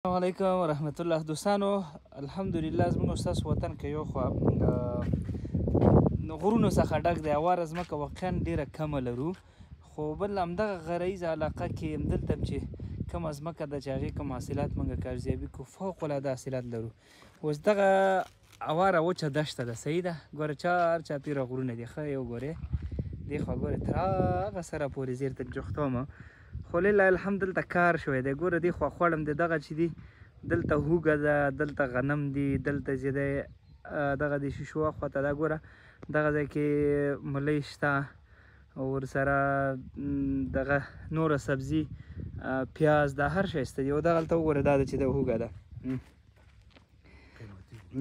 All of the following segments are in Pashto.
السلام علیکم ورحمت الله دوستانو. الحمدلله زموږ ستاسو وطن کې یو خوا غرونو څخه ډک دی. هواره ځمکه واقعا ډېره کمه لرو، خو بل همدغه غرایزه علاقه کې همدلته هم چې کومه ځمکه ده چې هغې کوم حاصلات موږ کارزیابي کوو، فوق العاده حاصلات لرو. اوس دغه هواره وچه دښته ده، صحیح ده. ګوره چار چاپېره غرونه دي، ښه یو ګورې دې خوا ګورې تر هغه سره پورې زیر ته جوخته ومه، خو لله الحمد دلته کار شوی دی. ګوره دې خوا خوړم دی دغه چې دي دلته هوږه ده، دلته غنم دي، دلته چې دی دغه د شیشو خواته دا ګوره دغه ځای کې ملی شته، ورسره دغه نوره سبزي پیاز دا هر شی شته دي. او دغلته وګوره دا ده چې د هوږه ده،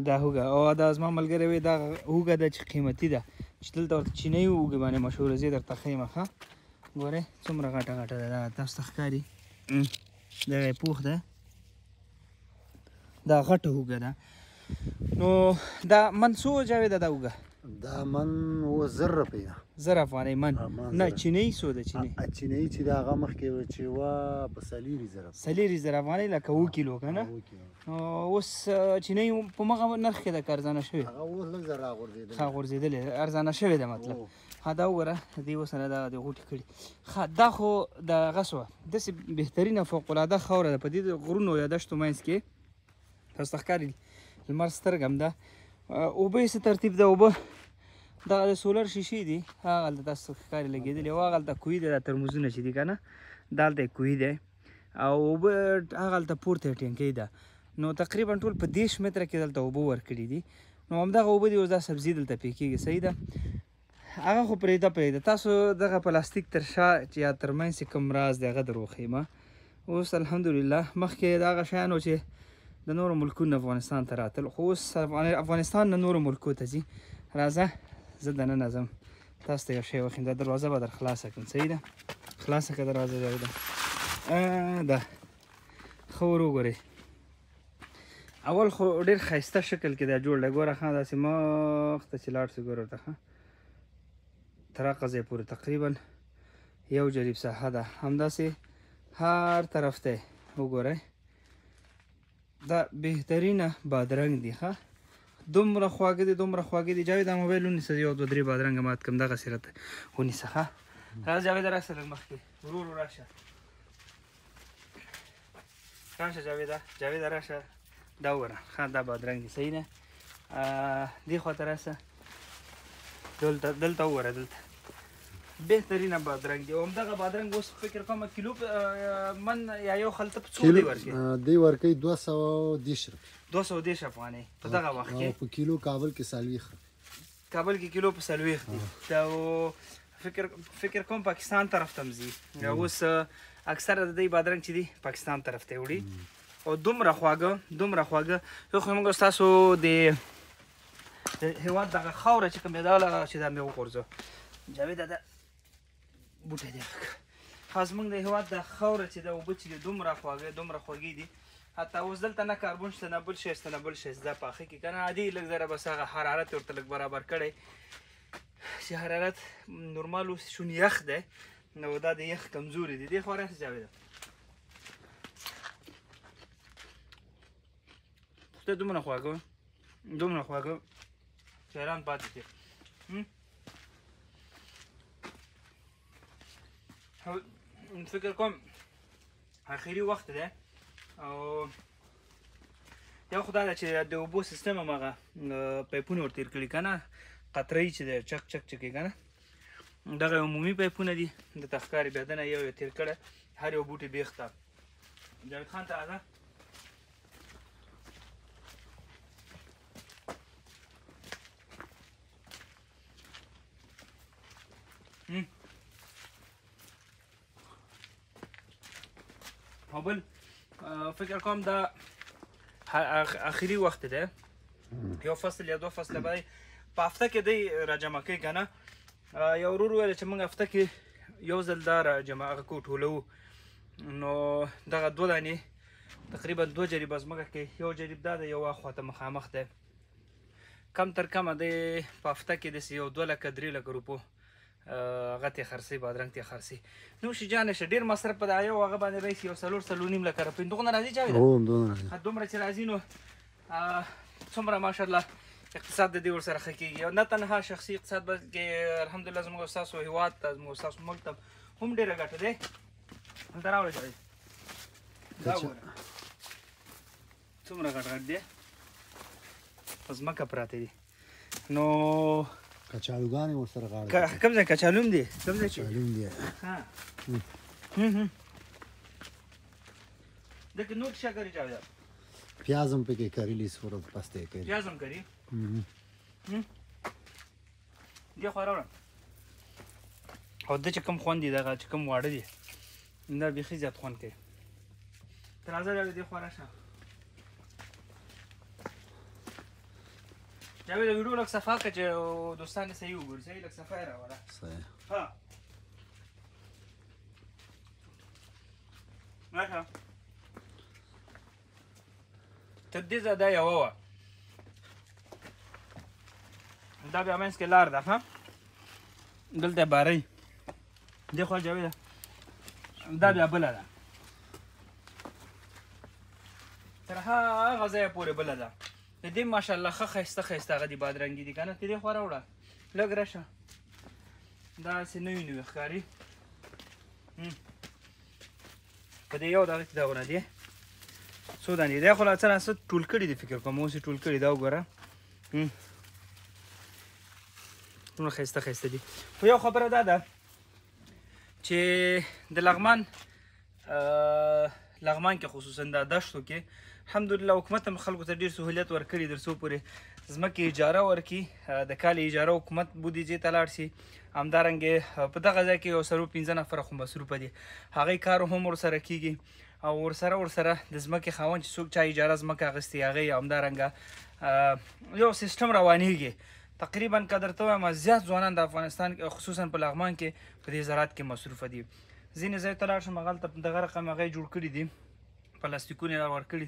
دا هوږه. او دا زما ملګری وایي دا هوږه ده چې قیمتي ده، چې دلته ورته چینی هوږې باندې مشهوره. زه یې درته ښیم ښه. ګورئ څومره غټه غټه ده، دا تاسو ته ښکاري، دغه یې پوخ ده، دا غټه هوږه ده. نو دا من څو جاویده دا هوږه؟ دا من 1000 روپۍ ده. 1000 افغانۍ من. نه چینی څو ده؟ چینی چې د هغه مخکې چې وه په 4,000 افغانۍ لکه 7 کیلو که نه. اوس چینی په مغه نرخ کې ده که ارزانه شوې؟ هغه اوس لږ زر راغورځېدلې. ښه غورځېدلې، ارزانه شوې ده مطلب. ښه دا وګوره دې اوس نه دغه دې غوټې کړي. ښه دا خو د هغه شوه، داسې بهترینه فوق العاده خاوره ده په دې غرونو یا دښتو منځ کې. تاسو ته ښکاري لمر سترګه هم ده. اوبه یې څه ترتیب ده؟ اوبه دغه د سولر شیشې دي، هغلته تاسو ته ښکاري لګېدلې، او هغلته کوهي دی، دا ترموزونه چې دي که نه دلته یې کوهي دی، او اوبه هغلته پورته یې ټینکۍ ده. نو تقریبا ټول په 30 متره کې دلته اوبه ورکړي دي. نو همدغه اوبه دي، اوس دا سبزي دلته پې کېږي، صحیح ده. هغه خو پرېږده. تاسو دغه پلاستیک تر شا چې یا تر منځ چې کوم راز دی هغه در وښیمه. اوس الحمدلله مخکې د هغه شیانو چې د نورو ملکونو افغانستان ته راتل، خو اوس افغانستان نه نورو ملکو ته ځي. راځه زه دننه ځم، تاسو ته یو شی وښیم. دا دروازه به در خلاصه کړم، صحیح ده. خلاصه کړه دروازه جاویده. ده ښه ور وګورئ. اول خو ډېر ښایسته شکل کې دا جوړ دی. ګوره ښه داسې مخ ته چې لاړ شو ګوره ورته ښه تر هغه ځای پورې تقریبا یو جریب ساحه ده. همداسې هر طرف ته وګورئ. دا بهترینه بادرنګ دي، ښه دومره خواږه دي، دومره خواږه دي. جاوید دا موبایل ونیسه، یو دوه درې بادرنګه مات کړم، دغسې راته ونیسه ښه. راځه جاویده راسه لږ مخکې، ورو ورو راشه راشه جاویده راشه. دا وګوره ښه دا بادرنګ دي، صحیح ده. دې خواته راشه، دلته وګوره، دلته بهترینه بادرنګ دی. او همدغه بادرنګ اوس فکر کوم کیلو من یا یو خلطه په څو دی ورکوي؟ دی ورکوي 210 روپۍ، 210 افغانۍ په دغه وخت کې. په کیلو کابل کې 40 کابل کې کیلو په 40 دی. دا فکر کوم پاکستان طرف ته ځي. اوس اکثره د دې بادرنګ چې دی پاکستان طرف ته وړي. او دومره خواږه یو خو موږ ستاسو د هېواد دغه خاوره چې کوم دی دا چې دا مې وغورځو جاویده دا بوټی دی خاص موږ د هېواد د خاوره چې د اوبه چې دي دومره خوږې دي. حتی اوس دلته نه کاربن شته نه بل شی شته نه بل شی شته پاخه کې که نه عادي لږ ذره بس هغه حرارت یې ورته لږ برابر کړی چې حرارت نورمال اوس شون یخ دی. نو دا د یخ کمزوري دي. دې خوا راسه جاویده، ته دومره خواږه چې حیران پاتې شي. فکر کوم اخري وخت دی. او یو خو دا ده چې د اوبو سیستم هم هغه پایپونه ور تېر کړي که نه، قطرهیي چې دی چک چک چکې که نه، دغه عمومي پایپونه دي. د ښکاري بیا دنه یو تېر کړی هر یو بوټي بیخ ته. جاوید خان ته راځه. او بل فکر کوم دا اخري وخت دی، یو فصل یا دو فصله به په هفته کې دی راجمع کوي که نه. یو ورور ویل چې موږ هفته کې یو ځل دا راجمع هغه کوو ټولوو. نو دغه 2 دانې تقریبا 2 جریبه ځمکه کې یو جریب دا دی، یو خواته مخامخ دی. کم تر کمه دی په هفته کې داسې یو 2 لکه 3 لکه روپو هغه ترې خرڅوي بادرنګ ترې خرڅوي نوش جانه شه ډېر مصرف په دا یو هغه باندې راشي یو 4.5 لکه روپۍ دغونه راځي جاوید هو دومره راځي دومره چې راځي نو څومره ماشاءالله اقتصاد د دې ورسره ښه کېږي او نه تنها شخصي اقتصاد بلکې الحمدلله زموږ ستاسو هېواد ته زموږ ستاسو ملک ته هم ډېره ګټه دی دلته راوړئ جاوید دا وګوره څومره غټ غټ دی په ځمکه پراته دي نو کچالوګانې ورسره غاړه کوم ځای کچالو هم دي کوم ځای چې کچالو دی دغه نور څه کوي جاوید پیاز هم پکې کرلی صورت پسته کوي پیاز هم کوي دی خو راوړم او د چې کوم خوند دي دغه چې کوم واړه دي دا بیخي زیات خوند کوي تر راځه دی خو راشه جاوید ویډیو لږ صفا کړه چې دوستان یې صحیح وګوري صحیح لږ صفا یې راوړه صحیح ها راشه تر دې ځایه دا یوه وه دا بیا منځ کې لار ده ها دلته بارۍ دې خوا جاویده دا بیا بله ده تر هغه ځایه پورې بله ده د دې ماشاءالله ښه ښایسته ښایسته هغه دي بادرنګي دي که نه ته دې خوا راوړه لږ راشه داسې نوي نوي ښکاري په دې یو دغه کې دغونه دي څو دانې دی خو لا څه نه څه ټول کړي دي فکر کوم اوس یې ټول کړي دا وګوره څومره ښایسته ښایسته دي خو یو خبره دا ده چې د لغمان کې خصوصا دا دشتو کې الحمدلله حکومت هم خلکو ته ډېر سهولیت ورکړي تر څو پورې ځمکې اجاره ورکړي د کال اجاره حکومت بودیجې ته لاړ شي همدارنګې په دغه ځای کې یو 15 نفره خو مصروفه دي هغې کار هم ورسره کېږي او ورسره د ځمکې خاوند چې څوک چا اجاره ځمکه اخیستې هغې همدارنګه یو سیستم روانېږي تقریبا که درته ووایم زیات ځوانان د افغانستان خصوصا په لغمان کې په دې زراعت کې مصروفه دي ځینې ځای ته لاړ شم هغلته دغه رقم هغه یې جوړ کړي دي پلاستیکونه یې ورکړي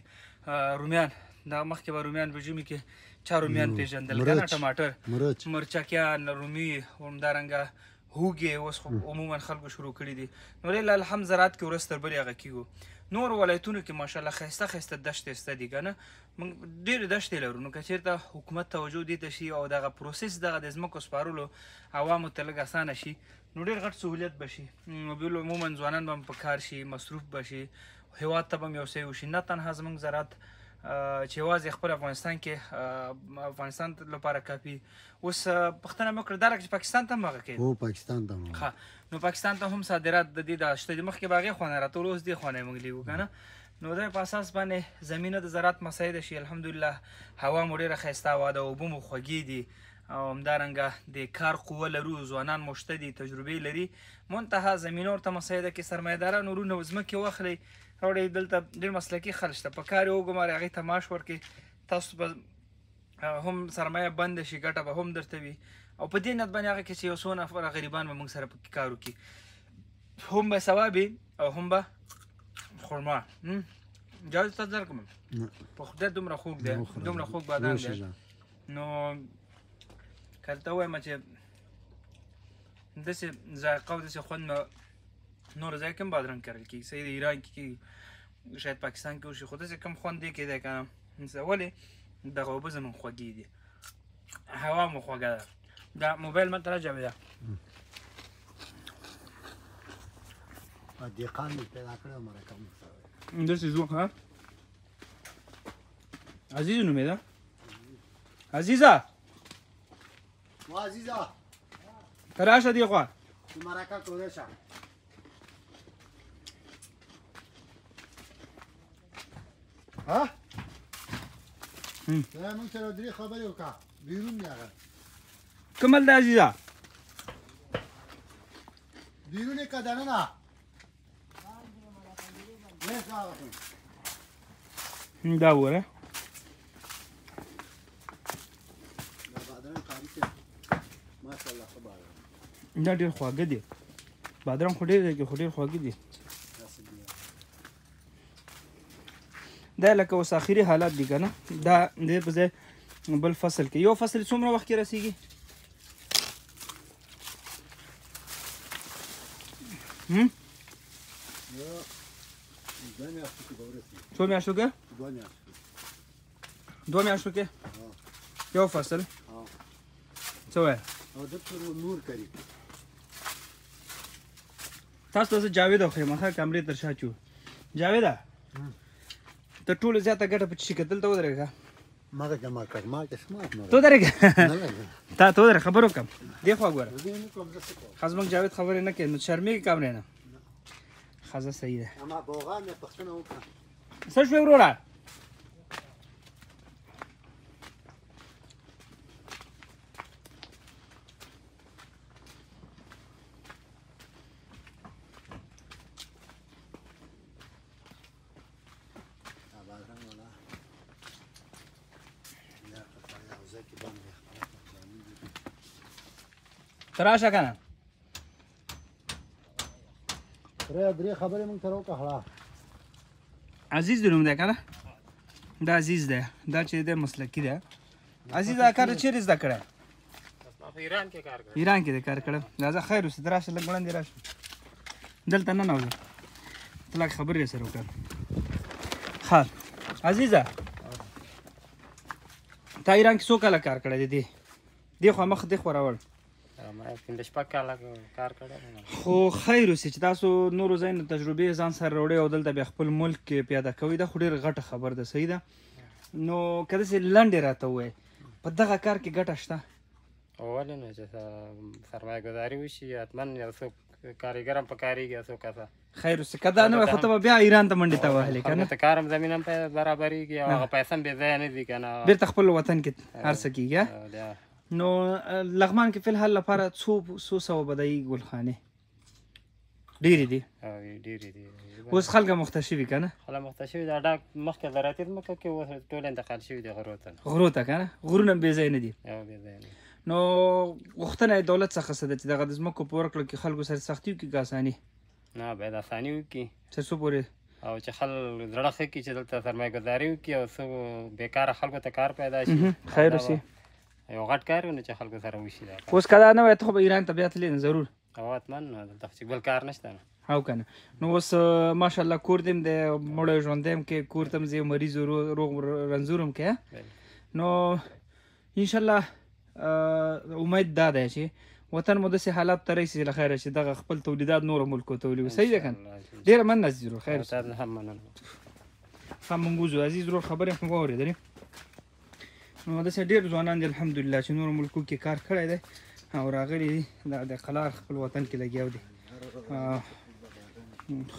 رومیان دا مخکې به رومیان په ژمي کې چا رومیان پېژندل که نه ټماټر مرچکیان رومي همدارنګه هوږې اوس خو عموما خلکو شروع کړي دي نو لله الحمد زراعت کې ورځ تر بلې هغه کېږو نور ولایتونو کې ماشاءالله ښایسته ښایسته دښتې شته دي که نه موږ ډېرې دښتې لرو نو که چېرته حکومت توجه دې ته شي او دغه پروسس دغه د ځمکو سپارلو عوامو ته لږ اسانه شي نو ډېر غټ سهولیت به شي بل عموما ځوانان به هم په کار شي مصروف به شي هېواد ته به هم یو څه وشي نه تنها زموږ زراعت چې یوازې خپل افغانستان کې افغانستان لپاره کافي اوس پوښتنه مې وکړه دا لکه چې پاکستان ته هم هغه کوي هو پاکستان ته هم ښه نو پاکستان ته هم صادرات د دې دا شته دي مخکې به هغې خوا نه راته اوس دې خوا نه یې موږ لیږو که نه نو د په اساس باندې زمینه د زراعت مساعده شي الحمدلله هوا مو ډېره ښایسته هوا ده اوبه مو خوږې دي او همدارنګه د کار قوه لرو ځوانان مو شته دي تجربې لري منتها زمینه ورته مساعده کې سرمایهداران ورونه ځمکې واخلئ راوړئ دلته ډېر مسلکي خلک شته په کار یې وګمارئ هغې ته معاش ورکړئ تاسو به هم سرمایه بنده شي ګټه به هم درته وي او په دې نیت باندې هغه کې چې یو څو نفره غریبان به موږ سره پکې کار وکړي هم به ثواب او هم به خرما جاوید تاسو درکوم په خدای دومره خوږ دی دومره خوږ بادام دی نو که درته ووایم چې داسې ذایقه او داسې خوند نور ځای کې هم بادرنګ کرل کېږي صحیح د ایران کې کېږي شاید پاکستان کې وشي خو داسې کم خوند دی کې دی که نه ولې دغه اوبه زموږ خوږې دي هوا مو خوږه ده دا موبایل ماته راجاویده دهقان مې پیدا کړی او مرکه مو سره داسې ځو ها عزیز نومې ده عزیزه و عزیزه ته راشه دې خوا چې مرکه کولی شه ها دا موږ سره درې خبرې وکړه بیرون یې هغه کومل ده عزیزه بیرون یې که دننه دا وګوره دا ډېر خواږه دي بادرنګ خو ډېر دی خو ډېر خواږه دي دا لکه اوس اخري حالات دي که نه دا د په ځای بل فصل کې یو فصل څومره وخت کې رسیږي څو میاشتو کې 2 میاشتو کې یو فصل څه وایي تاسو ته جاوید وښیم ښه کمرې تر شا چو جاویده تر ټولو زیاته ګټه په چی کې دلته ودرېږه ته ودرېږه تا ته ودرېږه خبر وکړم دې خوا ګوره ښه زموږ جاوید خبرې نه کوي نو شرمېږي کمرې نه ښځه صحیح ده څه شوې وروره ته راشه که نه درې خبرې موږ سره وکړه عزیز د نوم دی که نه دا عزیز دی دا چې دی مسلکي دی عزیز دا کار چیرې زده کړی ایران کې دی کار کړی راځه خیر اوسه ته راشه لږ وړاندې راشه دلته ننوځه ته لږ خبرې راسره وکړه ښه عزیزه تا ایران کې څو کاله کار کړی دی دې خوا مخ دې خوا راوړ خو خیر اوسې چې تاسو نورو ځایونو تجربې ځان سره راوړئ او دلته بیا خپل ملک کې پیاده کوئ دا خو ډېره غټه خبر ده صحیح ده نو که داسې لنډې راته ووایې په دغه کار کې ګټه شته ولې نه چې سرمایه ګذاري وشي حتما یو څوک کارګر هم پکارېږي یو څوک کسه خیر اوسې که دا نه وای خو ته به بیا ایران ته منډې ته وهلې که نه ته کار هم زمین هم برابرېږي او هغه پیسه هم بې ځایه نه دي که نه بېرته خپل وطن کې هر څه کېږي نو لغمان کې فی الحال لپاره څو سوه بدایي ګلخانې ډېرې دي اوس خلک مخته شوي که نه خلک مخته شوي دي ډاک مخکې زراعتي ځمکه کې اوس ټول انتقال شوي دي غرو ته که نه غرونه بې ځای نه دي بې ځایه نه نو غوښتنه یې دولت څخه څه ده چې دغه د ځمکو په ورکړه کې خلکو سره سختي وکړي که اساني نه باید اساني وکړي تر څو پورې او چې خلک زړه ښه کړي چې دلته سرمایه ګذاري وکړي او څه بېکاره خلکو ته کار پیدا شي خیر اوسې یو غټ کار وي نو چې خلکو سره وشي اوس که دا نه وای ته خو به ایران ته بیا تلې نه ضرور او حتما دلته چې بل کار نشته نه او که نه نو اوس ماشاءالله کور دې هم دی مړی ژوندی هم کې کور ته هم ځې مریض روغ رنځور هم کې نو انشاءالله امید دا دی چې وطن مو داسې حالات ته رسي له خیره چې دغه خپل تولیدات نورو ملکو ته ولیږو صحیح ده که نه ډېره مننه عزیز ورور خیر هم مننه ښه مونږ وځو عزیز ورور خبرې خو واورېدلې نو داسې ډېر ځوانان دي الحمدلله چې نورو ملکو کې کار کړی دی او راغلي دي د قلار خپل وطن کې لګیا دي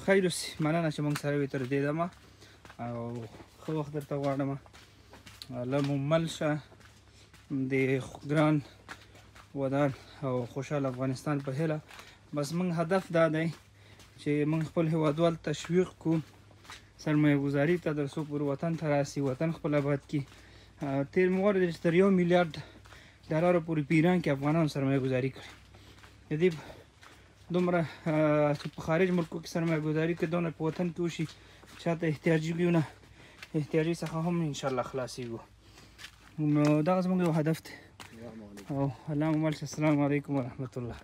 خیر اوسې مننه چې موږ سره وې تر دې دمه او ښه وخت درته غواړم الله مو مل شه د ګران ودان او خوشحال افغانستان په هیله بس موږ هدف دا دی چې موږ خپل هیوادوال تشویق کړو سرمایه ګذاري ته تر څو پورې وطن ته راسي وطن خپل آباد کړي تېر مې واورېدل چې تر $1 میلیارډ پورې په ایران کې افغانانو سرمایه ګذاري کړې د دې دومره چې په خارج ملکو کې سرمایه ګذاري کوي دونه په وطن کې وشي چاته احتیاجي وي نه احتیاجي څخه هم انشاءالله خلاصېږو نو دغه زموږ یو هدف دی او الله مو مل شه السلام علیکم ورحمت الله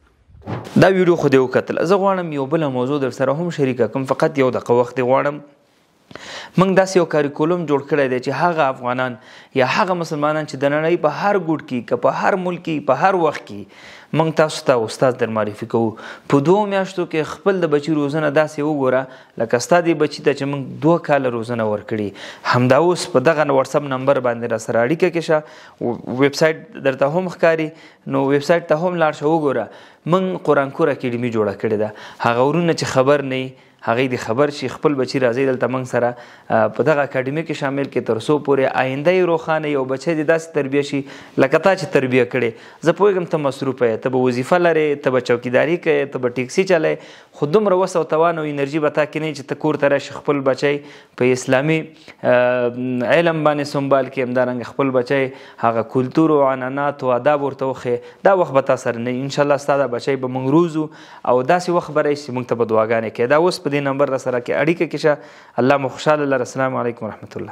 دا ویډیو خو دې وکتل زه غواړم یو بله موضوع در سره هم شریکه کړم فقط یو دقیقه وخت دې غواړم موږ داسې یو کاریکولم جوړ کړی دی چې هغه افغانان یا هغه مسلمانان چې د نړۍ په هر ګوټ کې که په هر ملک کې په هر وخت کې موږ تاسو ته استاد در معرفي کوو په 2 میاشتو کې خپل د بچي روزنه داسې وګوره لکه ستا دې بچي ته چې موږ 2 کاله روزنه ورکړي همدا اوس په دغه واتساپ نمبر باندې را سره اړیکه کې شه ویب سایټ درته هم ښکاري نو ویب سایټ ته هم لاړ شه وګوره موږ قرآن کور اکیډمي جوړه کړې ده هغه ورونه چې خبر نه هغه د خبر شي خپل بچی راځي دلته موږ سره په دغه اکیډمي کې شامل کې تر څو پورې آینده یې روښانه یو بچی دې داسې تربیه شي لکه تا چې تربیه کړې زه پوهېږم ته مصروفه یې ته به وظیفه لرې ته به چوکیداري کوې ته به ټیکسي چلې خو دومره وس او توان او انرژي به تا کې نه چې ته کور ته راشي خپل بچی په اسلامي علم باندې سنبال کې همدارنګه خپل بچی هغه کلتور او عنعنات او آداب ورته وښیې دا وخت به تا سره نه انشاءالله ستا دا بچی به موږ روزو او داسې وخت به راشي چې موږ ته به دعاګانې کوې دا اوس په دې نمبر را سره کې اړیکه کې شه الله مو خوشحاله لره السلام علیکم ورحمت الله